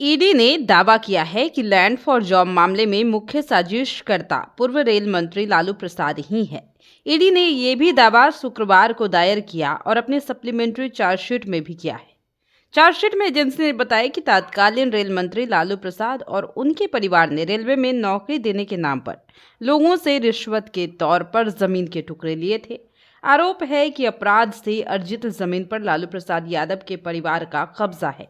ED ने दावा किया है कि लैंड फॉर जॉब मामले में मुख्य साजिशकर्ता पूर्व रेल मंत्री लालू प्रसाद ही है। ईडी ने यह भी दावा शुक्रवार को दायर किया और अपने सप्लीमेंट्री चार्जशीट में भी किया है। चार्जशीट में एजेंसी ने बताया कि तत्कालीन रेल मंत्री लालू प्रसाद और उनके परिवार ने रेलवे में नौकरी देने के नाम पर लोगों से रिश्वत के तौर पर जमीन के टुकड़े लिए थे। आरोप है कि अपराध से अर्जित जमीन पर लालू प्रसाद यादव के परिवार का कब्जा है।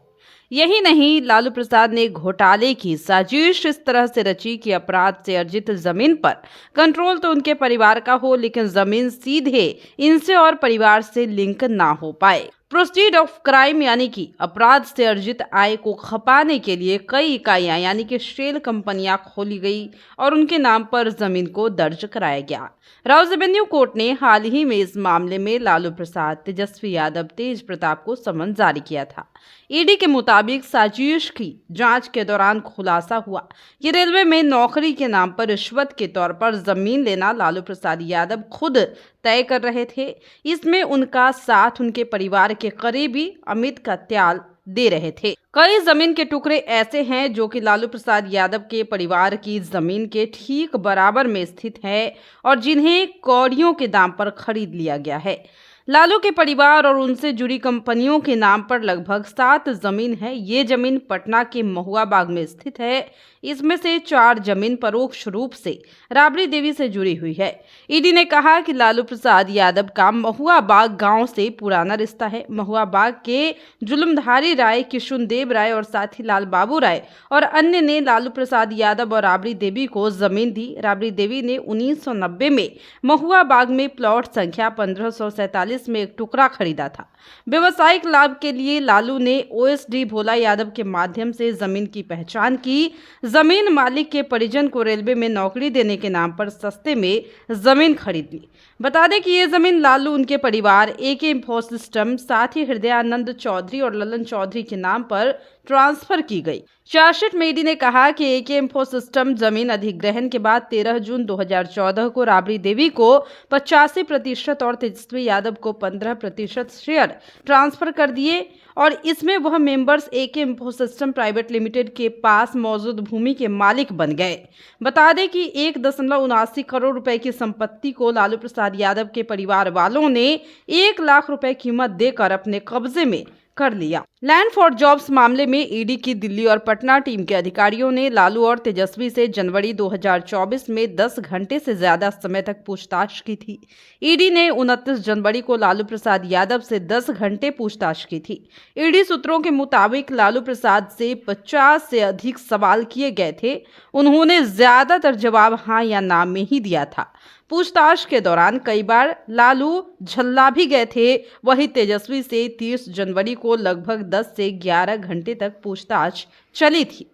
यही नहीं, लालू प्रसाद ने घोटाले की साजिश इस तरह से रची कि अपराध से अर्जित जमीन पर कंट्रोल तो उनके परिवार का हो, लेकिन जमीन सीधे इनसे और परिवार से लिंक ना हो पाए। प्रोसीड ऑफ क्राइम यानी कि अपराध से अर्जित आय को खपाने के लिए कई इकाइयां यानी कि शेल कंपनियां खोली गई और उनके नाम पर जमीन को दर्ज कराया गया। राउज एवेन्यू कोर्ट ने हाल ही में इस मामले में लालू प्रसाद, तेजस्वी यादव, तेज प्रताप को समन जारी किया था। ईडी के मुताबिक साजिश की जांच के दौरान खुलासा हुआ कि रेलवे में नौकरी के नाम पर रिश्वत के तौर पर जमीन लेना लालू प्रसाद यादव खुद तय कर रहे थे। इसमें उनका साथ उनके परिवार के करीबी अमित कत्याल दे रहे थे। कई जमीन के टुकड़े ऐसे हैं जो कि लालू प्रसाद यादव के परिवार की जमीन के ठीक बराबर में स्थित है और जिन्हें कौड़ियों के दाम पर खरीद लिया गया है। लालू के परिवार और उनसे जुड़ी कंपनियों के नाम पर लगभग 7 जमीन है। ये जमीन पटना के महुआ बाग में स्थित है। इसमें से 4 जमीन परोक्ष रूप से राबड़ी देवी से जुड़ी हुई है। ईडी ने कहा कि लालू प्रसाद यादव का महुआ बाग गांव से पुराना रिश्ता है। महुआ बाग के जुलमधारी राय, किशुनदेव राय और साथी लाल बाबू राय और अन्य ने लालू प्रसाद यादव और राबड़ी देवी को जमीन दी। राबड़ी देवी ने 1990 में महुआ बाग में प्लॉट संख्या 1547 में एक टुकड़ा खरीदा था। व्यवसायिक लाभ के लिए लालू ने ओएसडी भोला यादव के माध्यम से जमीन की पहचान की। जमीन मालिक के परिजन को रेलवे में नौकरी देने के नाम पर सस्ते में जमीन खरीद ली। बता दें कि ये जमीन लालू, उनके परिवार, एके इंफो सिस्टम, साथ ही हृदयानंद चौधरी और ललन चौधरी के नाम पर ट्रांसफर की गई। चार्जशीट में ईडी ने कहा कि एके इंफो सिस्टम जमीन अधिग्रहण के बाद 13 जून 2014 को राबड़ी देवी को 85% और तेजस्वी यादव को 15% शेयर ट्रांसफर कर दिए और इसमें वह मेंबर्स एके इंफो सिस्टम प्राइवेट लिमिटेड के पास मौजूद भूमि के मालिक बन गए। बता दें कि 1.79 करोड़ रुपए की संपत्ति को लालू प्रसाद यादव के परिवार वालों ने 1 लाख रुपए कीमत देकर अपने कब्जे में कर लिया। लैंड फॉर जॉब्स मामले में ईडी की दिल्ली और पटना टीम के अधिकारियों ने लालू और तेजस्वी से जनवरी 2024 में 10 घंटे से ज्यादा समय तक पूछताछ की थी। ईडी ने 29 जनवरी को लालू प्रसाद यादव से 10 घंटे पूछताछ की थी। ईडी सूत्रों के मुताबिक लालू प्रसाद से 50 से अधिक सवाल किए गए थे। उन्होंने ज्यादातर जवाब हाँ या ना में ही दिया था। पूछताछ के दौरान कई बार लालू झल्ला भी गए थे। वहीं तेजस्वी से 30 जनवरी को लगभग 10 से 11 घंटे तक पूछताछ चली थी।